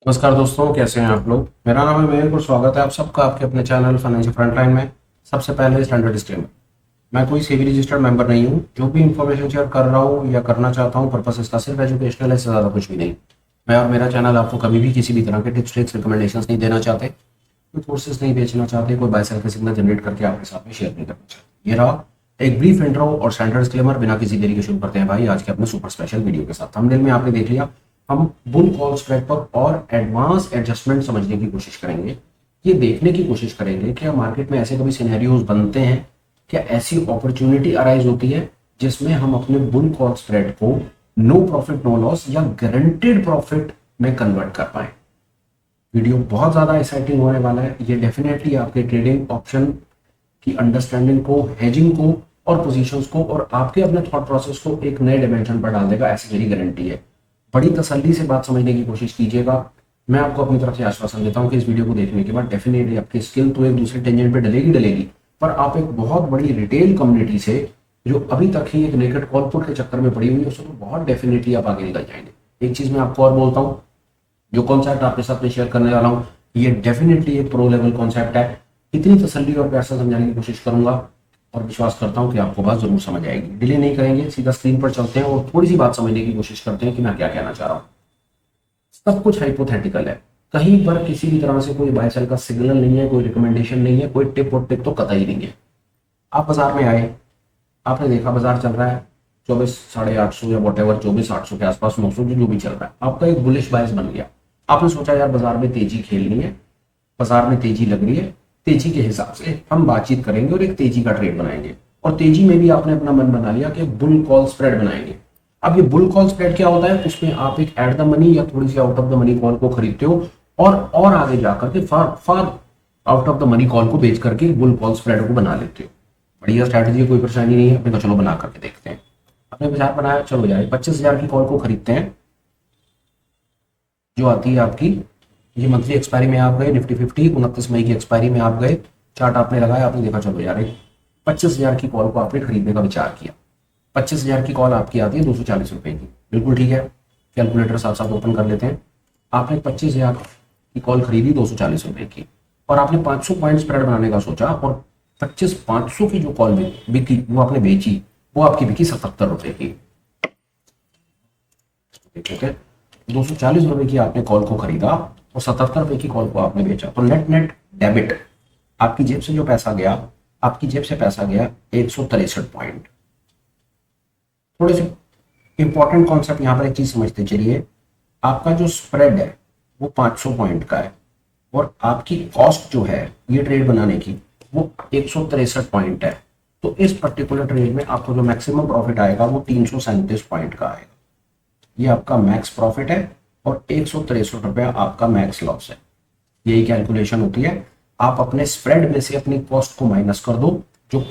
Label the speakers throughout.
Speaker 1: नमस्कार दोस्तों, कैसे हैं आप लोग। मेरा नाम है मयंक और स्वागत है आप सबका आपके अपने चैनल फाइनेंशियल फ्रंटलाइन में। सबसे पहले स्टैंडर्ड डिस्क्लेमर, मैं कोई सेबी रजिस्टर्ड मेंबर नहीं हूं। जो भी इंफॉर्मेशन शेयर कर रहा हूं या करना चाहता हूं, पर्पस इसका सिर्फ एजुकेशनल है, इससे ज़्यादा कुछ भी नहीं। मैं और मेरा चैनल आपको कभी भी किसी भी तरह के टिप्स ट्रिक्स रिकमेंडेशंस नहीं देना चाहते, कोई कोर्सेज नहीं बेचना चाहते, कोई बाय सेल का सिग्नल जनरेट करके आपके साथ में शेयर नहीं करना चाहते। ये रहा एक ब्रीफ इंट्रो और स्टैंडर्ड डिस्क्लेमर। बिना किसी देरी के शुरू करते हैं भाई आज के अपने सुपर स्पेशल वीडियो के साथ। थंबनेल में आपने देख लिया, हम बुल कॉल स्प्रेड पर और एडवांस एडजस्टमेंट समझने की कोशिश करेंगे। ये देखने की कोशिश करेंगे कि मार्केट में ऐसे कभी सिनेरियोज बनते हैं, क्या ऐसी अपॉर्चुनिटी अराइज होती है जिसमें हम अपने बुल कॉल स्प्रेड को नो प्रॉफिट नो लॉस या गारंटेड प्रॉफिट में कन्वर्ट कर पाए। वीडियो बहुत ज्यादा एक्साइटिंग होने वाला है। ये डेफिनेटली आपके ट्रेडिंग ऑप्शन की अंडरस्टैंडिंग को, हेजिंग को और पोजीशंस को और आपके अपने थॉट प्रोसेस को एक नए डिमेंशन पर डाल देगा, ऐसी मेरी गारंटी है। बड़ी तसल्ली से बात समझने की कोशिश कीजिएगा। मैं आपको अपनी तरफ से आश्वासन देता हूं कि इस वीडियो को देखने के बाद डेफिनेटली आपकी स्किल तो एक दूसरे टेंजेंट पे डलेगी, पर आप एक बहुत बड़ी रिटेल कम्युनिटी से जो अभी तक ही एक नेकेड कॉल पुट के चक्कर में पड़ी हुई है, उससे तो बहुत डेफिनेटली आप आगे निकल जाएंगे। एक चीज मैं आपको और बोलता हूँ, जो कॉन्सेप्ट आपके साथ में शेयर करने वाला हूँ ये डेफिनेटली एक प्रो लेवल कॉन्सेप्ट है। इतनी तसल्ली और प्यार से समझाने की कोशिश करूंगा और विश्वास करता हूं कि आपको बात जरूर समझ आएगी। डिले नहीं करेंगे, सीधा स्क्रीन पर चलते हैं और थोड़ी सी बात समझने की कोशिश करते हैं कि मैं क्या कहना चाह रहा हूं। सब कुछ हाइपोथेटिकल है, कहीं पर किसी भी तरह से कोई बाय सेल का सिग्नल नहीं है, कोई रिकमेंडेशन नहीं है, कोई टिप और टिप तो कतई नहीं है। आप बाजार में आए, आपने देखा बाजार चल रहा है 24,850 या वॉट एवर 24,800 के आसपास, 900 जो भी चल रहा है, आपका एक बुलिश बायस बन गया। आपने सोचा यार बाजार में तेजी खेलनी है, बाजार में तेजी लग रही है, तेजी के हिसाब से हम बातचीत करेंगे और एक तेजी का ट्रेड बनाएंगे। और तेजी में भी आपने अपना मन बना लिया कि बुल कॉल स्प्रेड बनाएंगे। अब ये बुल कॉल स्प्रेड क्या होता है, उसमें आप एक एट द मनी या थोड़ी सी out of the money call को खरीदते हो और आगे जाकर के far far out of the money call को बेच करके बुल कॉल स्प्रेड को बना लेते हो। बढ़िया स्ट्रैटेजी है, कोई परेशानी नहीं है। अपने को चलो बना करके देखते हैं। अपने बाजार बनाया, चलो यार 25,000 की कॉल को खरीदते हैं जो आती है आपकी। ये मंथली एक्सपायरी में आप गए, निफ्टी 50 29 मई की एक्सपायरी में आप गए, चार्ट आपने लगाया, आपने देखा चलो यार 25,000 की कॉल को आपने खरीदने का विचार किया। 25,000 की कॉल आपकी आती है 240 रुपए की, बिल्कुल ठीक है। कैलकुलेटर साथ साथ ओपन कर लेते हैं। आपने 25,000 की कॉल खरीदी 240 रुपए की और आपने 500 पॉइंट स्प्रेड बनाने का सोचा और 500 की जो कॉल बिकी वो आपने बेची, वो आपकी बिकी 77 रुपए की। ठीक है, 240 रुपए की आपने कॉल को खरीदा और 77 रुपए की कॉल को आपने बेचा, तो नेट नेट डेबिट आपकी जेब से जो पैसा गया, आपकी जेब से पैसा गया 163 पॉइंट। थोड़े से इंपॉर्टेंट कॉन्सेप्ट यहां पर एक चीज समझते चलिए, आपका जो स्प्रेड है वो 500 पॉइंट का है और आपकी कॉस्ट जो है ये ट्रेड बनाने की वो 163 पॉइंट है। तो इस पर्टिकुलर ट्रेड में आपको जो मैक्सिमम प्रॉफिट आएगा वो 337 पॉइंट का आएगा। ये आपका मैक्स प्रॉफिट है और 163 रुपया आपका मैक्स लॉस है। यही कैलकुलेशन होती है। आप अपने स्प्रेड में से अपनी कॉस्ट को माइनस कर दो। जो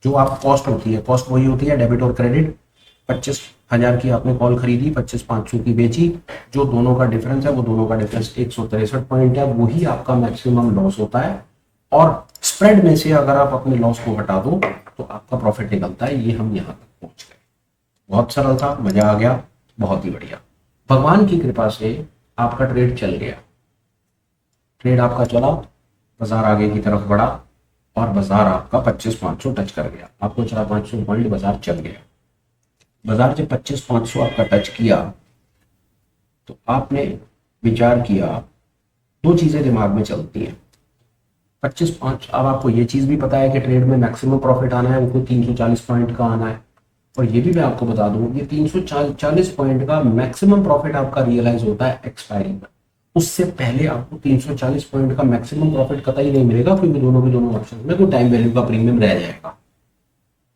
Speaker 1: जो आप कॉस्ट होती है, कॉस्ट वही होती है डेबिट और क्रेडिट। 25,000 की आपने कॉल खरीदी, 25,500 की बेची, जो दोनों का डिफरेंस है वो दोनों का डिफरेंस 163 पॉइंट है, वही आपका मैक्सिमम लॉस होता है। और स्प्रेड में से अगर आप अपने लॉस को हटा दो तो आपका प्रॉफिट निकलता है। ये हम यहां तक पहुंच गए। बहुत सरल था, मजा आ गया, बहुत ही बढ़िया। भगवान की कृपा से आपका ट्रेड चल गया, ट्रेड आपका चला, बाजार आगे की तरफ बढ़ा और बाजार आपका 25,500 टच कर गया। आपको चला 500 पॉइंट, बाजार चल गया। बाजार जब 25,500 आपका टच किया तो आपने विचार किया, दो चीजें दिमाग में चलती हैं। 25,500, अब आपको ये चीज भी पता है कि ट्रेड में मैक्सिमम प्रॉफिट आना है वो 340 पॉइंट का आना है। और ये भी मैं आपको बता दूं, ये 340 पॉइंट का मैक्सिमम प्रॉफिट आपका रियलाइज होता है एक्सपायरी पर। उससे पहले आपको 340 पॉइंट का मैक्सिमम प्रॉफिट कतई नहीं मिलेगा, क्योंकि दोनों के दोनों ऑप्शन में तो टाइम वैल्यू का प्रीमियम रह जाएगा।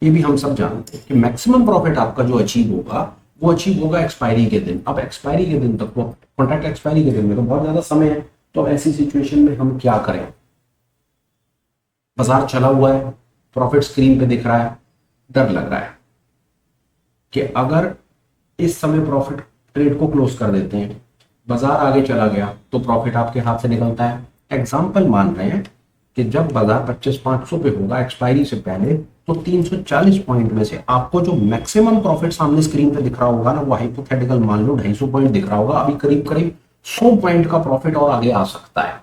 Speaker 1: ये भी हम सब जानते हैं कि मैक्सिमम प्रॉफिट आपका जो अचीव होगा वो अचीव होगा एक्सपायरी के दिन। अब एक्सपायरी के दिन तक, वो कॉन्ट्रैक्ट एक्सपायरी के दिन में तो बहुत ज्यादा समय है। तो ऐसी सिचुएशन में हम क्या करें, बाजार चला हुआ है, प्रॉफिट स्क्रीन पे दिख रहा है, डर लग रहा है कि अगर इस समय प्रॉफिट ट्रेड को क्लोज कर देते हैं, बाजार आगे चला गया तो प्रॉफिट आपके हाथ से निकलता है। एग्जाम्पल मान रहे हैं कि जब बाजार 25,500 पे होगा एक्सपायरी से पहले, तो 340 पॉइंट में से आपको जो मैक्सिमम प्रॉफिट सामने स्क्रीन पे दिख रहा होगा ना, वो हाइपोथेटिकल मान लो 250 पॉइंट दिख रहा होगा। अभी करीब करीब 100 पॉइंट का प्रॉफिट और आगे आ सकता है,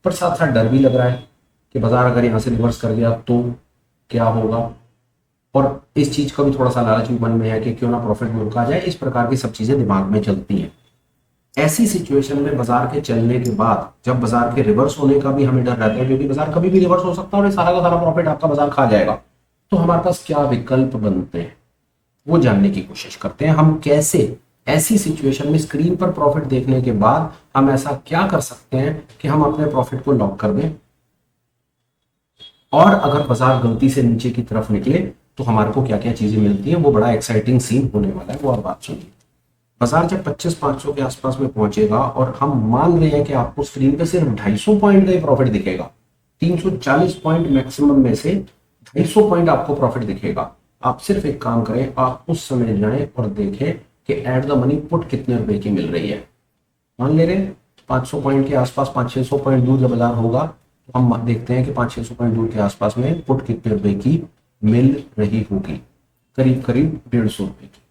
Speaker 1: पर साथ साथ डर भी लग रहा है कि बाजार अगर यहाँ से रिवर्स कर गया तो क्या होगा, और इस चीज का भी थोड़ा सा लालच भी मन में है कि क्यों ना प्रॉफिट में रुका जाए। इस प्रकार की सब चीजें दिमाग में चलती हैं। ऐसी सिचुएशन में बाजार के चलने के बाद जब बाजार के रिवर्स होने का भी हमें डर रहता है, क्योंकि बाजार कभी भी रिवर्स हो सकता है और ये सारा का सारा प्रॉफिट आपका बाजार खा जाएगा, तो हमारे पास क्या विकल्प बनते हैं वो जानने की कोशिश करते हैं। हम कैसे ऐसी सिचुएशन में स्क्रीन पर प्रॉफिट देखने के बाद हम ऐसा क्या कर सकते हैं कि हम अपने प्रॉफिट को लॉक कर दें, और अगर बाजार गलती से नीचे की तरफ निकले तो हमारे को क्या क्या चीजें मिलती हैं। वो बड़ा एक्साइटिंग सीन होने वाला है, वो आप बात सुनिए। बाजार जब 25,500 के आसपास में पहुंचेगा और हम मान रहे हैं कि आपको स्क्रीन पे सिर्फ 250 पॉइंट का ही प्रॉफिट दिखेगा, 340 पॉइंट मैक्सिमम में से 250 पॉइंट आपको प्रॉफिट दिखेगा, आप सिर्फ एक काम करें, आप उस समय जाएं और देखें कि एट द मनी पुट कितने रुपए की मिल रही है। मान ले रहे 500 पॉइंट के आसपास, 500-600 पॉइंट दूर जब बाजार होगा तो हम देखते हैं कि 500-600 पॉइंट दूर के आसपास में पुट कितने रुपए की मिल रही होगी, करीब करीब 150 रुपए की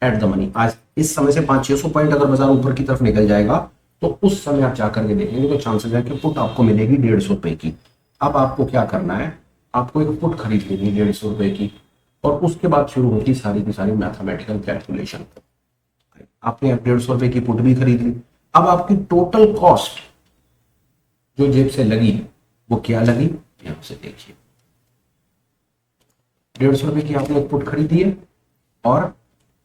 Speaker 1: एट द मनी। आज इस समय से 500-600 पॉइंट अगर बाजार ऊपर की तरफ निकल जाएगा तो उस समय आप जाकर के देखेंगे तो चांसेस है कि पुट आपको मिलेगी 150 रुपए की। अब आपको क्या करना है, आपको एक पुट खरीद लेनी 150 रुपए की, और उसके बाद शुरू होती सारी की सारी मैथमेटिकल कैलकुलेशन। आपने 150 रुपए की पुट भी खरीद ली। अब आपकी टोटल कॉस्ट जो जेब से लगी वो क्या लगी, यहां से देखिए। 150 रुपए की आपने एक पुट खरीदी है और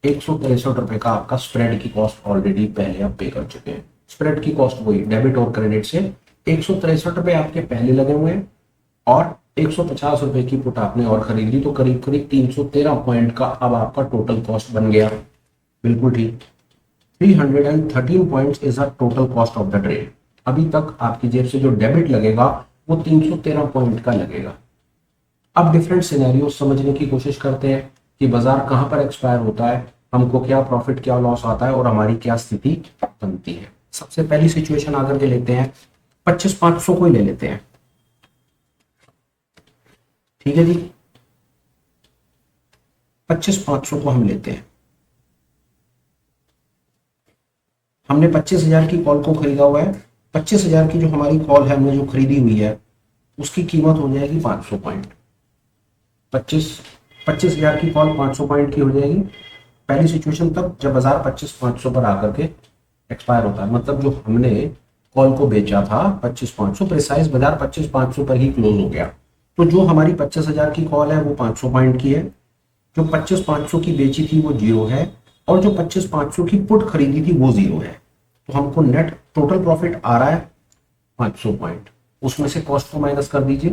Speaker 1: 163 रुपए का आपका स्प्रेड की कॉस्ट ऑलरेडी पहले आप पे कर चुके हैं। स्प्रेड की कॉस्ट वही डेबिट और क्रेडिट से 163 रुपए आपके पहले लगे हुए हैं और 150 रुपए की पुट आपने और खरीद ली, तो करीब करीब 313 पॉइंट का अब आपका टोटल कॉस्ट बन गया। बिल्कुल ठीक, 313 points is a total cost of the trade. अभी तक आपकी जेब से जो डेबिट लगेगा वो 313 पॉइंट का लगेगा। अब डिफरेंट सिनेरियो समझने की कोशिश करते हैं कि बाजार कहां पर एक्सपायर होता है, हमको क्या प्रॉफिट क्या लॉस आता है और हमारी क्या स्थिति बनती है। सबसे पहली सिचुएशन आकर के लेते हैं, 25,500 को ही ले लेते हैं। ठीक है जी, 25,500 को हम लेते हैं। हमने 25,000 की कॉल को खरीदा हुआ है। 25,000 की जो हमारी कॉल है हमने जो खरीदी हुई है उसकी कीमत हो जाएगी 500 पॉइंट। 25,000 की कॉल 500 पॉइंट की हो जाएगी। पहली सिचुएशन तब जब बाजार 25,500 पर आकर के एक्सपायर होता है, मतलब जो हमने कॉल को बेचा था 25,500 प्रिसाइज, बाजार 25,500 पर ही क्लोज हो गया। तो जो हमारी 25,000 की कॉल है वो 500 पॉइंट की है, जो 25,500 की बेची थी वो 0 है, और जो 25,500 की पुट खरीदी थी वो 0 है। तो हमको नेट टोटल प्रॉफिट आ रहा है 500 पॉइंट। उसमें से कॉस्ट को माइनस कर दीजिए,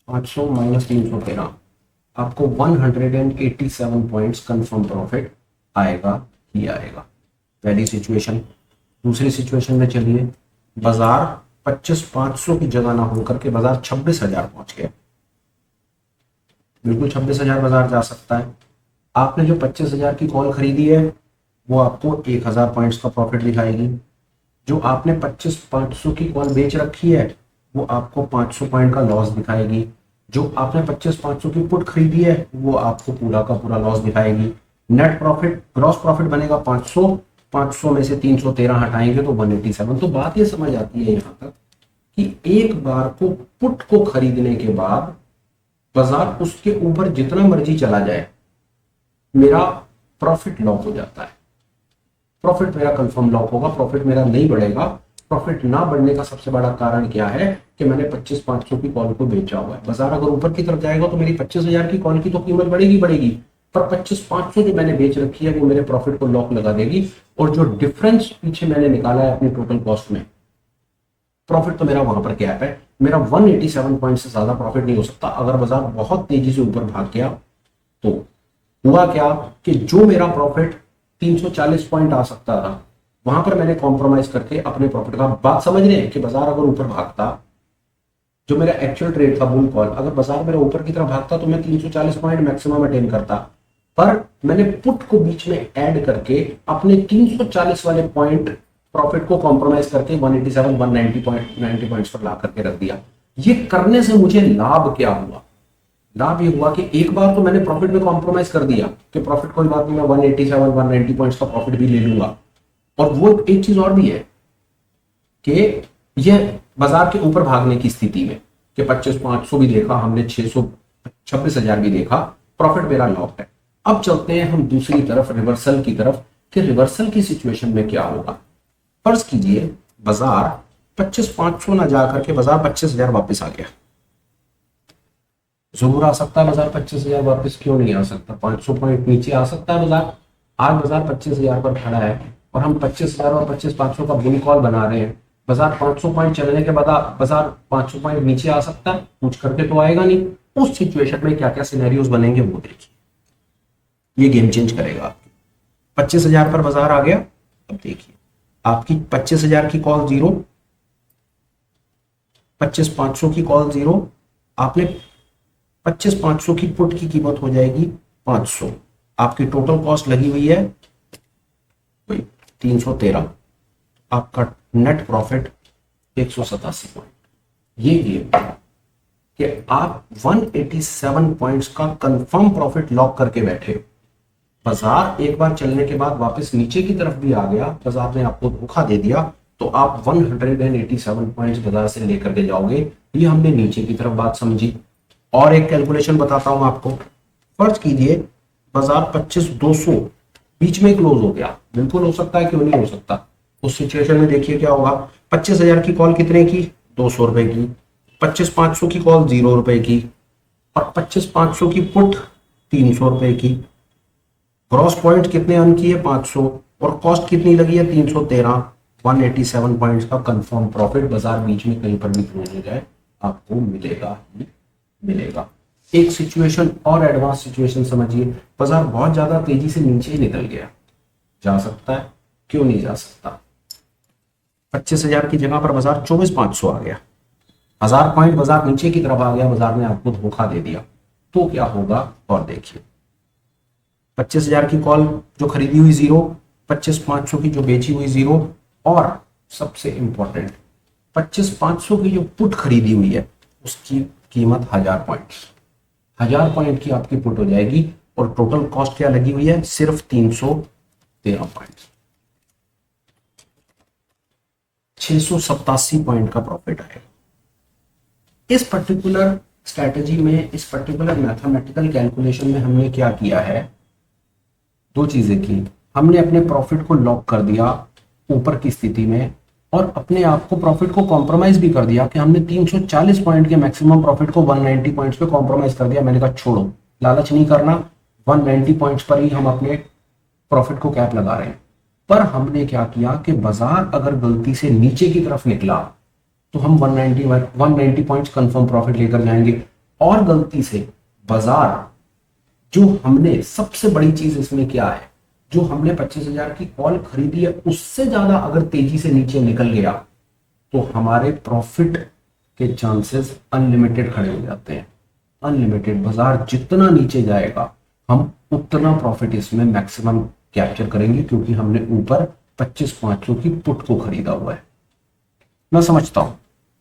Speaker 1: 500 माइनस 313, आपको 187 पॉइंट्स कंफर्म प्रॉफिट आएगा ही आएगा। पहली सिचुएशन। दूसरी सिचुएशन में चलिए, बाजार 25,500 की जगह ना होकर के बाजार 26,000 पहुंच गया। बिल्कुल 26,000 बाजार जा सकता है। आपने जो 25,000 की कॉल खरीदी है वो आपको 1,000 पॉइंट्स का प्रॉफिट दिखाएगी। जो आपने 25,500 की कॉल बेच रखी है वो आपको 500 पॉइंट का लॉस दिखाएगी। जो आपने 25,500 की पुट खरीदी है वो आपको पूरा का पूरा लॉस दिखाएगी। नेट प्रॉफिट, ग्रॉस प्रॉफिट बनेगा 500, 500 में से 313 हटाएंगे तो 187। तो बात ये समझ आती है यहाँ तक कि एक बार को पुट को खरीदने के बाद बाजार उसके ऊपर जितना मर्जी चला जाए मेरा प्रॉफिट लॉक हो जाता है। प्रॉफिट मेरा कंफर्म लॉक होगा, प्रॉफिट मेरा नहीं बढ़ेगा। प्रॉफिट ना बढ़ने का सबसे बड़ा कारण क्या है कि मैंने 25,500 की कॉल को बेचा हुआ है। बाजार अगर ऊपर की तरफ जाएगा तो मेरी 25,000 की कॉल की तो कीमत बढ़ेगी, पर 25,500 जो मैंने बेच रखी है वो मेरे प्रॉफिट को लॉक लगा देगी। और जो डिफरेंस पीछे मैंने निकाला है अपनी टोटल कॉस्ट में, प्रॉफिट तो मेरा वहां पर गैप है। मेरा 187 पॉइंट से ज्यादा प्रॉफिट नहीं हो सकता। अगर बाजार बहुत तेजी से ऊपर भाग गया तो हुआ क्या कि जो मेरा प्रॉफिट 340 पॉइंट आ सकता था वहां पर मैंने कॉम्प्रोमाइज करके अपने प्रॉफिट का, बात समझ रहे हैं कि बाजार अगर ऊपर भागता, जो मेरा एक्चुअल ट्रेड था बुल कॉल, अगर बाजार मेरा ऊपर की तरफ भागता तो मैं 340 पॉइंट मैक्सिमम अटेन करता, पर मैंने पुट को बीच में ऐड करके अपने 340 वाले पॉइंट प्रॉफिट को कॉम्प्रोमाइज करके 187 190 पॉइंट्स पर ला करके रख दिया। ये करने से मुझे लाभ क्या हुआ? लाभ ये हुआ कि एक बार तो मैंने प्रॉफिट में कॉम्प्रोमाइज कर दिया कि प्रॉफिट कोई बात नहीं, मैं 187 190 पॉइंट्स का प्रॉफिट भी ले लूंगा, और वो एक चीज और भी है कि यह बाजार के ऊपर भागने की स्थिति में कि 25,500 भी देखा हमने, 626,000 भी देखा, प्रॉफिट मेरा लॉक्ड है। अब चलते हैं हम दूसरी तरफ, रिवर्सल की तरफ, कि रिवर्सल की सिचुएशन में क्या होगा। फर्ज कीजिए बाजार 25,500 ना जा करके बाजार 25,000 वापस आ गया। जरूर आ सकता है बाजार 25,000 वापस, क्यों नहीं आ सकता? 500 पॉइंट नीचे आ सकता है बाजार। आज बाजार 25,000 पर खड़ा है और हम 25,000 और 25,500 का बुल कॉल बना रहे हैं। बाजार 500 पॉइंट चलने के बाद बाजार 500 पॉइंट नीचे आ सकता है, कुछ करके तो आएगा नहीं। उस सिचुएशन में क्या क्या सिनेरियोज बनेंगे वो देखिए, ये गेम चेंज करेगा। आपकी 25,000 पर बाजार आ गया। अब देखिए आपकी 25,000 की कॉल जीरो, 25,500 की कॉल जीरो, आपने 25,500 की पुट की कीमत हो जाएगी 500। आपकी टोटल कॉस्ट लगी हुई है 313। आपका नेट प्रॉफिट 187 पॉइंट। ये गेम कि आप 187 पॉइंट्स का कंफर्म प्रॉफिट लॉक करके बैठे हो। बाजार एक बार चलने के बाद वापस नीचे की तरफ भी आ गया, बाजार ने आपको धोखा दे दिया, तो आप 187 पॉइंट्स बाजार से लेकर के जाओगे। ये हमने नीचे की तरफ बात समझी। और एक कैलकुलेशन बताता हूं आपको। फर्ज कीजिए बाजार 25,200 बीच में क्लोज हो गया, बिल्कुल हो सकता है, क्यों नहीं हो सकता। उस सिचुएशन में देखिए क्या होगा। 25,000 की कॉल कितने की? 200 रुपए की। 25,500 की कॉल 0 रुपए की और 25,500 की पुट 300 रुपए की। ग्रॉस पॉइंट कितने अर्न किए? 500 और कॉस्ट कितनी लगी है? 313। 187 पॉइंट्स का कंफर्म प्रॉफिट बाजार बीच में कहीं पर भी क्लोज हो जाए आपको मिलेगा ही मिलेगा। एक सिचुएशन और एडवांस सिचुएशन समझिए। बाजार बहुत ज्यादा तेजी से नीचे निकल गया, जा सकता है, क्यों नहीं जा सकता। 25,000 की जगह पर बाजार 24,500 आ गया। 1000 पॉइंट बाजार नीचे की तरफ आ गया, बाजार ने आपको धोखा दे दिया, तो क्या होगा? और देखिए 25,000 की कॉल जो खरीदी हुई 0, 25,500 की जो बेची हुई 0, और सबसे इंपॉर्टेंट 25,500 की जो पुट खरीदी हुई है उसकी कीमत 1000 पॉइंट। 1000 पॉइंट की आपकी पुट हो जाएगी और टोटल कॉस्ट क्या लगी हुई है? सिर्फ 313 पॉइंट। 687 पॉइंट का प्रॉफिट आएगा। इस पर्टिकुलर स्ट्रैटेजी में, इस पर्टिकुलर मैथमेटिकल कैलकुलेशन में हमने क्या किया है? दो चीजें की। हमने अपने प्रॉफिट को लॉक कर दिया ऊपर की स्थिति में, और अपने आप को प्रॉफिट को कॉम्प्रोमाइज भी कर दिया कि हमने 340 पॉइंट के मैक्सिमम प्रॉफिट को 190 पॉइंट्स पे कॉम्प्रोमाइज कर दिया। मैंने कहा छोड़ो, लालच नहीं करना, 190 पॉइंट्स पर ही हम अपने प्रॉफिट को कैप लगा रहे हैं। पर हमने क्या किया कि बाजार अगर गलती से नीचे की तरफ निकला तो हम 190 पॉइंट्स कंफर्म प्रॉफिट लेकर जाएंगे। और गलती से बाजार, जो हमने सबसे बड़ी चीज इसमें क्या है, जो हमने 25,000 की कॉल खरीदी है उससे ज्यादा अगर तेजी से नीचे निकल गया तो हमारे प्रॉफिट के चांसेस अनलिमिटेड खड़े हो जाते हैं। अनलिमिटेड। बाजार जितना नीचे जाएगा हम उतना प्रॉफिट इसमें मैक्सिमम कैप्चर करेंगे, क्योंकि हमने ऊपर 25,500 की पुट को खरीदा हुआ है। मैं समझता हूं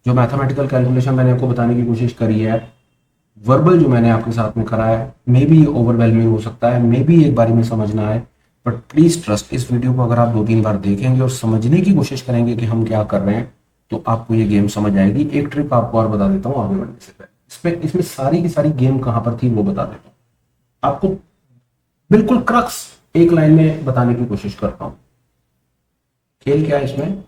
Speaker 1: जो मैथमेटिकल कैलकुलेशन मैंने आपको बताने की कोशिश करी है, वर्बल जो मैंने आपके साथ में करा है, मे बी ओवरवेलमिंग हो सकता है, मे बी एक बारी में समझना है, बट प्लीज ट्रस्ट, इस वीडियो को अगर आप 2-3 बार देखेंगे और समझने की कोशिश करेंगे कि हम क्या कर रहे हैं, तो आपको ये गेम समझ आएगी। एक ट्रिक आपको और बता देता हूँ आगे बढ़ने से पहले। इसमें सारी की सारी गेम कहां पर थी वो बता देता हूँ आपको। बिल्कुल क्रक्स एक लाइन में बताने की कोशिश करता हूं। खेल क्या है इसमें?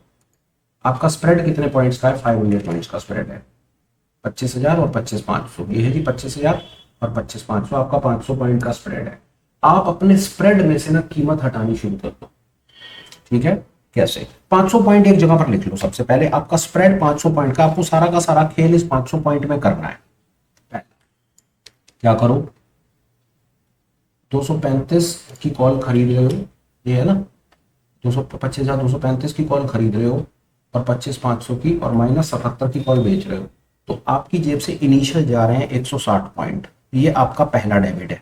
Speaker 1: आपका स्प्रेड कितने पॉइंट्स का है? 500 पॉइंट्स का स्प्रेड है। 25,000 और 25,500, ये है जी 25,000 और 25,500, आपका 500 पॉइंट का स्प्रेड है। आप अपने स्प्रेड में से ना कीमत हटानी शुरू कर दो। ठीक है? कैसे? 500 पॉइंट एक जगह पर लिख लो। सबसे पहले आपका स्प्रेड 500 पॉइंट का, आपको सारा का सारा खेल इस 500 पॉइंट में करना है। क्या करो? 235 की कॉल खरीद रहे हो, ये है ना, 25,235 की कॉल खरीद रहे हो और 25,500 की और -77 की कॉल बेच रहे हो, तो आपकी जेब से इनिशियल जा रहे हैं 160 पॉइंट। ये आपका पहला डेबिट है।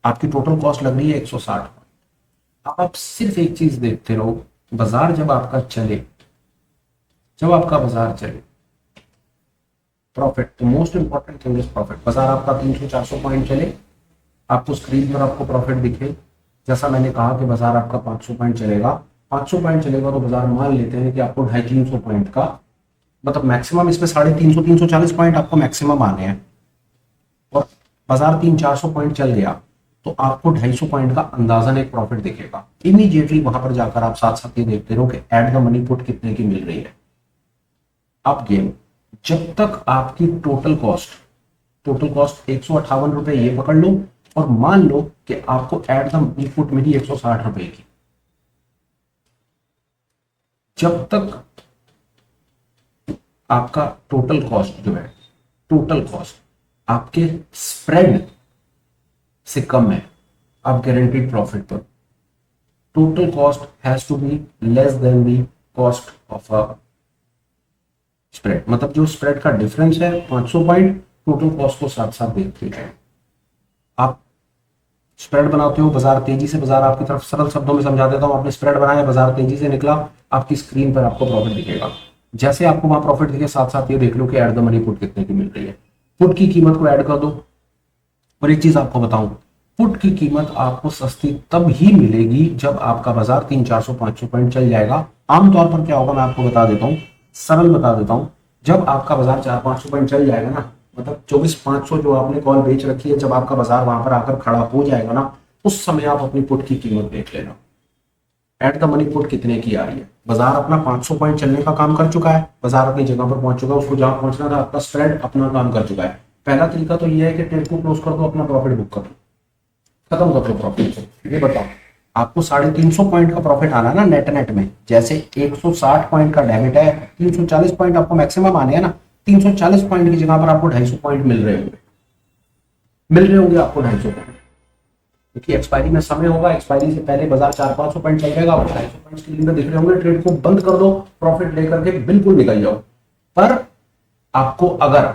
Speaker 1: आपकी टोटल कॉस्ट लग रही है 160 पॉइंट। अब आप सिर्फ एक चीज देखते रहो, बाजार जब आपका चले, जब आपका बाजार चले, profit, the most important thing is profit. बाजार आपका 300-400 पॉइंट चले, आपको स्क्रीन पर आपको प्रॉफिट दिखे, जैसा मैंने कहा कि बाजार आपका 500 पॉइंट चलेगा, 500 पॉइंट चलेगा तो बाजार मान लेते हैं कि आपको 250-300 पॉइंट का, मतलब मैक्सिमम इसमें 350-340 पॉइंट आपको मैक्सिमम आने हैं, और बाजार 300-400 पॉइंट चल गया तो आपको 250 पॉइंट का अंदाजन एक प्रॉफिट दिखेगा। इमीडिएटली वहां पर जाकर आप साथ साथ ये देखते रहो कि एट द मनी पुट कितने की मिल रही है। अब गेम, जब तक आपकी टोटल कॉस्ट 158 रुपए ये पकड़ लो, और मान लो कि आपको एट द मनी पुट मिली 160 रुपए की, जब तक आपका टोटल कॉस्ट आपके स्प्रेड से कम है, आप गारंटीड प्रॉफिट पर। Total cost has to be less than the cost of a spread, मतलब जो स्प्रेड का डिफरेंस है 500 पॉइंट, टोटल कॉस्ट को साथ साथ देखते हैं। आप स्प्रेड बनाते हो, बाजार तेजी से, बाजार आपकी तरफ, सरल शब्दों में समझा देता हूं, आपने स्प्रेड बनाया, बाजार तेजी से निकला, आपकी स्क्रीन पर आपको प्रॉफिट दिखेगा। जैसे आपको वहां प्रॉफिट दिखे, साथ साथ ये देख लो कि एट द मनी पुट कितने की मिल रही है। पुट की कीमत को ऐड कर दो। और एक चीज आपको बताऊं, पुट की कीमत आपको सस्ती तब ही मिलेगी जब आपका बाजार 300-400-500 पॉइंट चल जाएगा। आमतौर पर क्या होगा मैं आपको बता देता हूं, सरल बता देता हूं, जब आपका बाजार 400-500 पॉइंट चल जाएगा ना, मतलब 24,500 जो आपने कॉल बेच रखी है, जब आपका बाजार वहां पर आकर खड़ा हो जाएगा ना, उस समय आप अपनी पुट की कीमत देख लेना। एट द मनी पुट कितने की आ रही है। बाजार अपना 500 पॉइंट चलने का काम कर चुका है, बाजार अपनी जगह पर पहुंच चुका है, उसको जहां पहुंचना था, आपका स्प्रेड अपना काम कर चुका है। पहला तरीका तो यह है कि ट्रेड को क्लोज कर दो, अपना प्रॉफिट बुक कर दो, खत्म कर दो प्रॉफिट को। ये बताओ, आपको 350 पॉइंट का प्रॉफिट आना है ना नेट में, जैसे 160 पॉइंट का डेबिट है, 340 पॉइंट आपको मैक्सिमम आने हैं ना, 340 पॉइंट की जगह पर आपको 250 पॉइंट मिल रहे होंगे आपको 250 पॉइंट, क्योंकि एक्सपायरी में समय होगा, एक्सपायरी से पहले बाजार 400-500 पॉइंट चल जाएगा, आपको 250 पॉइंट स्क्रीन में दिख रहे होंगे। ट्रेड को बंद कर दो, प्रॉफिट लेकर के बिल्कुल निकल जाओ। पर आपको अगर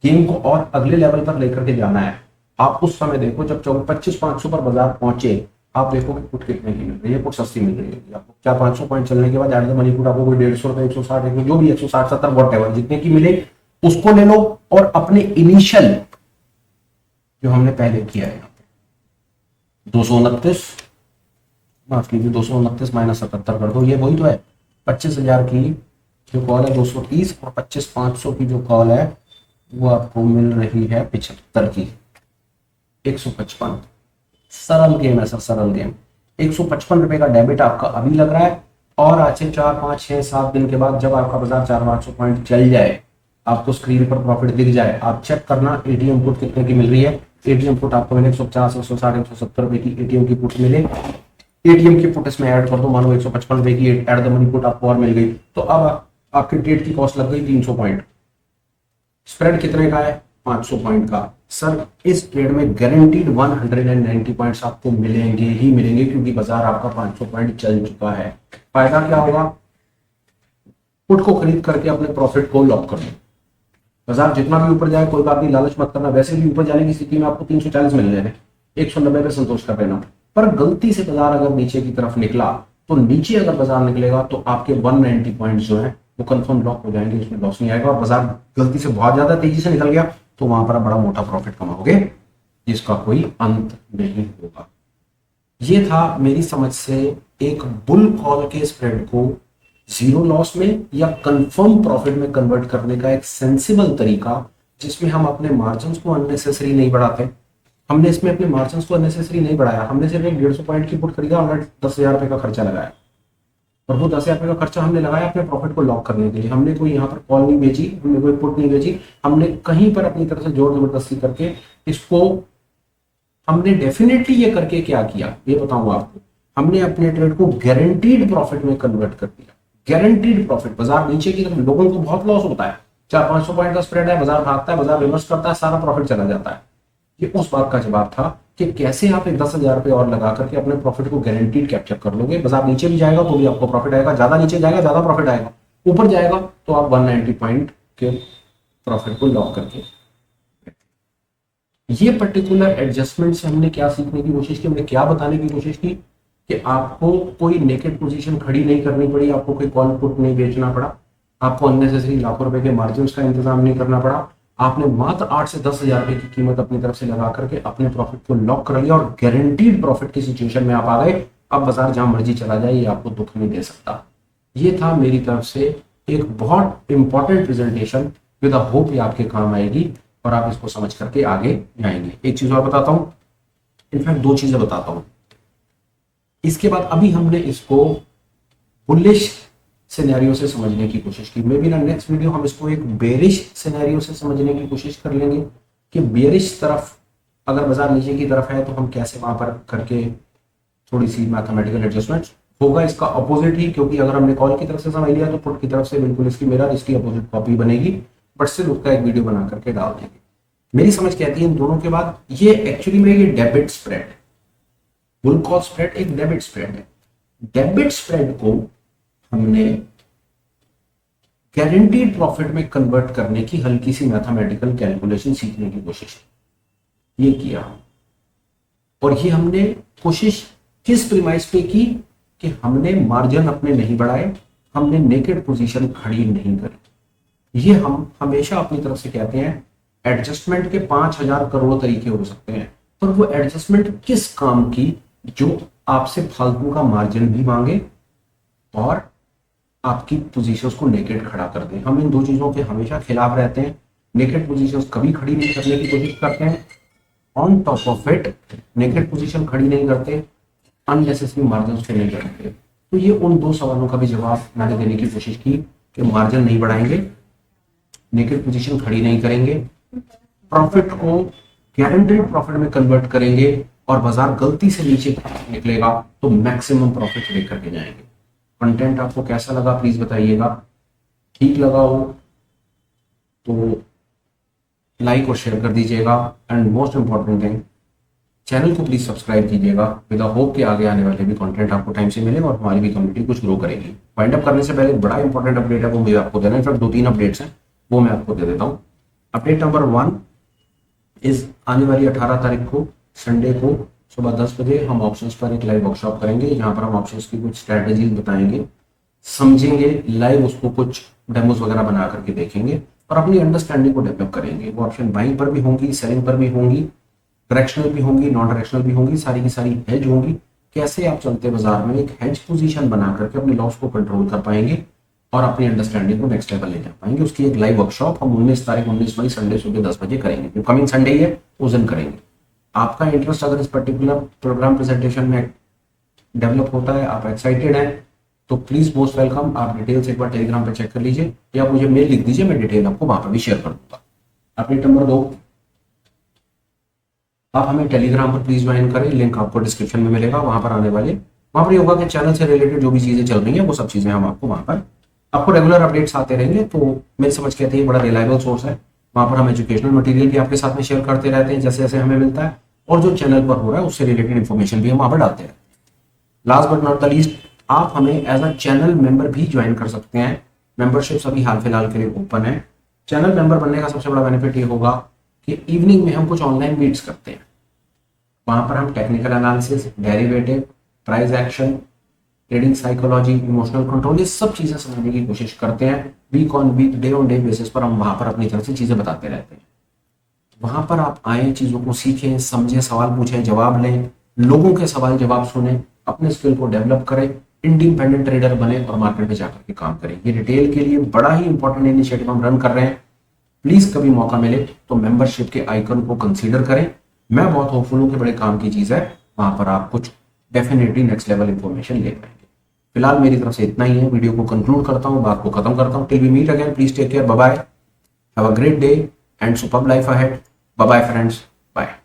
Speaker 1: गेम को और अगले लेवल पर लेकर के जाना है, आप उस समय देखो जब 25,500 पर बाजार पहुंचे, आप देखो कि पुट कितने की मिल रही है, पुट सस्ती मिल रही है आपको। 400-500 पॉइंट चलने के बाद एट द मनी पुट आपको कोई 150 रुपए, 160, जो भी 160-170 वॉट एवर जितने की मिले उसको ले लो, और अपने इनिशियल जो हमने पहले किया है 229, माफ कीजिए 229 माइनस 77 कर दो, ये वही तो है। 25,000 की जो कॉल है 230, और 25,500 की जो कॉल है वो आपको मिल रही है 75 की 155। सरल गेम है सर, सरल गेम। 155 रुपए का डेबिट आपका अभी लग रहा है, और आज से 4-5-6-7 दिन के बाद जब आपका बाजार 400-500 पॉइंट चल जाए, आपको स्क्रीन पर प्रॉफिट दिख जाए, आप चेक करना एटीएम पुट कितने की मिल रही है। एटीएम पुट आपको मिले 150, 160, 170 रुपए की एटीएम की पुट मिले। एटीएम की पुट इसमें ऐड कर दो, मानो 155 रुपए की एट द मनी पुट आपको और मिल गई, तो अब आपकी ट्रेड की कॉस्ट लग गई 300 पॉइंट। स्प्रेड कितने का है? 500 पॉइंट का। सर इस ट्रेड में गारंटीड 190 पॉइंट्स आपको मिलेंगे ही मिलेंगे, क्योंकि बाजार आपका 500 पॉइंट चल चुका है। फायदा क्या होगा? पुट को खरीद करके अपने प्रॉफिट को लॉक कर दो। बाजार जितना भी ऊपर जाए कोई बात नहीं, लालच मत करना, वैसे भी ऊपर जाने की स्थिति में आपको 340 मिल रहे हैं, 190 पे संतोष कर लेना। पर गलती से बाजार अगर नीचे की तरफ निकला, तो नीचे अगर बाजार निकलेगा तो आपके 190 पॉइंट जो है वो कंफर्म लॉक हो जाएंगे, उसमें लॉस नहीं आएगा। और बाजार गलती से बहुत ज्यादा तेजी से निकल गया तो वहां पर बड़ा मोटा प्रॉफिट कमाओगे, जिसका कोई अंत नहीं होगा। ये था मेरी समझ से एक बुल कॉल के स्प्रेड को जीरो लॉस में या कंफर्म प्रॉफिट में कन्वर्ट करने का एक सेंसिबल तरीका, जिसमें हम अपने मार्जिन को अननेसेसरी नहीं बढ़ाते। हमने इसमें अपने मार्जिन को अननेसेसरी नहीं बढ़ाया, हमने सिर्फ एक 150 पॉइंट की पुट खरीदा और 10,000 रुपए का खर्चा लगाया, और वो 10,000 रुपए का खर्चा हमने लगाया अपने प्रॉफिट को लॉक करने के लिए। हमने कोई यहाँ पर कॉल नहीं बेची, हमने कोई पुट नहीं बेची, हमने कहीं पर अपनी तरफ से जोर जबरदस्ती करके इसको, हमने डेफिनेटली ये करके क्या किया ये बताऊंगा आपको, हमने अपने ट्रेड को गारंटीड प्रॉफिट में कन्वर्ट कर दिया। गारंटीड प्रॉफिट, बाजार नीचे की तरफ, लोगों को बहुत लॉस होता है, 400-500 पॉइंट का स्प्रेड है, बाजार भागता है, बाजार रिवर्स करता है, सारा प्रॉफिट चला जाता है। ये उस बात का जवाब था कि कैसे आप एक 10,000 रुपए और लगा करके अपने प्रॉफिट को गारंटीड कैप्चर कर लोगे। बाजार नीचे भी जाएगा तो भी आपको प्रॉफिट आएगा, ज्यादा नीचे जाएगा ज्यादा प्रॉफिट आएगा, ऊपर जाएगा तो आप 190 पॉइंट के प्रॉफिट को लॉक करके। ये पर्टिकुलर एडजस्टमेंट से हमने क्या सीखने की कोशिश की, हमने क्या बताने की कोशिश की कि आपको कोई नेकेड पोजीशन खड़ी नहीं करनी पड़ी, आपको कोई कॉल पुट नहीं बेचना पड़ा, आपको अननेसेसरी लाखों रुपए के मार्जिन का इंतजाम नहीं करना पड़ा। आपने मात्र 8 से 10,000 रुपए की कीमत अपनी तरफ से लगा करके अपने प्रॉफिट को लॉक कर लिया, और गारंटीड प्रॉफिट की सिचुएशन में आप आ गए। अब बाजार जहां मर्जी चला जाए ये आपको दुख नहीं दे सकता। ये था मेरी तरफ से एक बहुत इंपॉर्टेंट प्रेजेंटेशन, विद होप ये आपके काम आएगी और आप इसको समझ करके आगे जाएंगे। एक चीज और बताता हूं, इनफैक्ट दो चीजें बताता हूं। इसके बाद अभी हमने इसको बुलिश सिनेरियो से समझने की कोशिश की। मे बी ना नेक्स्ट वीडियो हम इसको एक बेरिश सिनेरियो से समझने की कोशिश कर लेंगे कि बेरिश तरफ अगर बाजार नीचे की तरफ है तो हम कैसे वहां पर करके थोड़ी सी मैथमेटिकल एडजस्टमेंट होगा इसका अपोजिट ही, क्योंकि अगर हमने कॉल की तरफ से समझ लिया तो पुट की तरफ से बिल्कुल इसकी मिरर इसकी अपोजिट कॉपी बनेगी, बट सिर्फ उसका एक वीडियो बना करके डाल देंगे। मेरी समझ कहती है इन दोनों के बाद ये एक्चुअली में ये डेबिट स्प्रेड है। बुल कॉल स्प्रेड एक डेबिट स्प्रेड है। डेबिट स्प्रेड को हमने गारंटीड प्रॉफिट में कन्वर्ट करने की हल्की सी मैथमेटिकल कैलकुलेशन सीखने की कोशिश ये किया, और ये हमने कोशिश किस प्रीमाइस पे की कि हमने मार्जिन अपने नहीं बढ़ाए, हमने नेकेड पोजीशन खड़ी नहीं करी। ये हम हमेशा अपनी तरफ से कहते हैं एडजस्टमेंट के 5000 करोड़ तरीके हो सकते हैं, पर वो एडजस्टमेंट किस काम की जो आपसे फालतू का मार्जिन भी मांगे और आपकी पोजीशंस को नेकेड खड़ा कर दें। हम इन दो चीजों के हमेशा खिलाफ रहते हैं। नेकेड पोजीशंस कभी खड़ी नहीं करने की कोशिश करते हैं, on top of it naked position खड़ी नहीं करते, अननेसेसरी मार्जिन पे नहीं करते। तो ये उन दो सवालों का भी जवाब मैंने देने की कोशिश की कि मार्जिन नहीं बढ़ाएंगे, नेकेड पोजीशन खड़ी नहीं करेंगे, प्रॉफिट को गारंटीड प्रॉफिट में कन्वर्ट करेंगे, और बाजार गलती से नीचे निकलेगा तो मैक्सिमम प्रॉफिट लेकर के जाएंगे। कंटेंट आपको कैसा लगा प्लीज बताइएगा। ठीक लगा हो तो लाइक और शेयर कर दीजिएगा, and most important thing channel को प्लीज सब्सक्राइब कीजिएगा, विद होप के आगे आने वाले भी कंटेंट आपको टाइम से मिले और हमारी भी कम्युनिटी कुछ ग्रो करेगी। वाइंड अप करने से पहले बड़ा इंपॉर्टेंट अपडेट है वो मुझे आपको देना है। इनफैक्ट 2-3 अपडेट्स हैं वो मैं आपको दे देता हूँ। अपडेट नंबर 1 इज आने वाली 18 तारीख को संडे को सुबह 10 बजे हम ऑप्शंस पर एक लाइव वर्कशॉप करेंगे, जहां पर हम ऑप्शंस की कुछ स्ट्रेटेजीज बताएंगे, समझेंगे लाइव, उसको कुछ डेमोज वगैरह बना करके देखेंगे और अपनी अंडरस्टैंडिंग को डेवलप करेंगे। वो ऑप्शन बाइंग पर भी होंगी, सेलिंग पर भी होंगी, डायरेक्शनल भी होंगी, नॉन डायरेक्शनल भी होंगी, सारी की सारी हेज होंगी। कैसे आप चलते बाजार में एक हेज पोजीशन बना करके अपने लॉस को कंट्रोल कर पाएंगे और अपनी अंडरस्टैंडिंग को नेक्स्ट लेवल ले जा पाएंगे, उसकी एक लाइव वर्कशॉप हम 19 तारीख 19 मई संडे सुबह 10 बजे करेंगे। जो कमिंग संडे है उस दिन करेंगे। आपका इंटरेस्ट अगर इस पर्टिकुलर प्रोग्राम प्रेजेंटेशन में डेवलप होता है, आप एक्साइटेड हैं, तो प्लीज मोस्ट वेलकम। आप डिटेल्स एक बार टेलीग्राम पे चेक कर लीजिए या मुझे मेल लिख दीजिए, मैं डिटेल आपको वहां पर भी शेयर कर दूंगा। अपडेट नंबर 2, आप हमें टेलीग्राम पर प्लीज ज्वाइन करें, लिंक आपको डिस्क्रिप्शन में मिलेगा। वहां पर आने वाले वहां पर योगा के चैनल से रिलेटेड जो भी चीजें चल रही हैं वो सब चीजें हम आपको वहां पर आपको रेगुलर अपडेट्स आते रहेंगे। तो मेरी समझ कहते हैं बड़ा रिलायबल सोर्स है। वहां पर हम एजुकेशनल मटेरियल भी आपके साथ में शेयर करते रहते हैं जैसे जैसे हमें मिलता है, और जो चैनल पर हो रहा है उससे रिलेटेड इन्फॉर्मेशन भी हम वहां पर डालते हैं। Last but not the least, आप हमें एज अ चैनल मेंबर भी ज्वाइन कर सकते हैं। मेंबरशिप अभी हाल फिलहाल के लिए ओपन है। चैनल मेंबर बनने का सबसे बड़ा बेनिफिट ये होगा कि इवनिंग में हम कुछ ऑनलाइन मीट्स करते हैं। वहां पर हम technical analysis, derivative, price action, trading psychology, emotional control, ये सब चीजें समझने की कोशिश करते हैं। Week on week, day on day basis पर हम वहां पर अपनी तरफ से चीजें बताते रहते हैं। वहां पर आप आए, चीजों को सीखें, समझें, सवाल पूछें, जवाब लें, लोगों के सवाल जवाब सुने, अपने स्किल को डेवलप करें, इंडिपेंडेंट ट्रेडर बने और मार्केट में जाकर के काम करें। ये रिटेल के लिए बड़ा ही इंपॉर्टेंट इनिशिएटिव हम रन कर रहे हैं। प्लीज कभी मौका मिले तो मेंबरशिप के आइकन को कंसीडर करें। मैं बहुत होपफुल हूं कि बड़े काम की चीज है, वहां पर आप कुछ डेफिनेटली नेक्स्ट लेवल इंफॉर्मेशन ले पाएंगे। फिलहाल मेरी तरफ से इतना ही है। वीडियो को कंक्लूड करता हूं, बात को खत्म करता हूं। Till we meet again, please take care, bye bye, have a great day and superb life ahead. Bye bye friends, bye.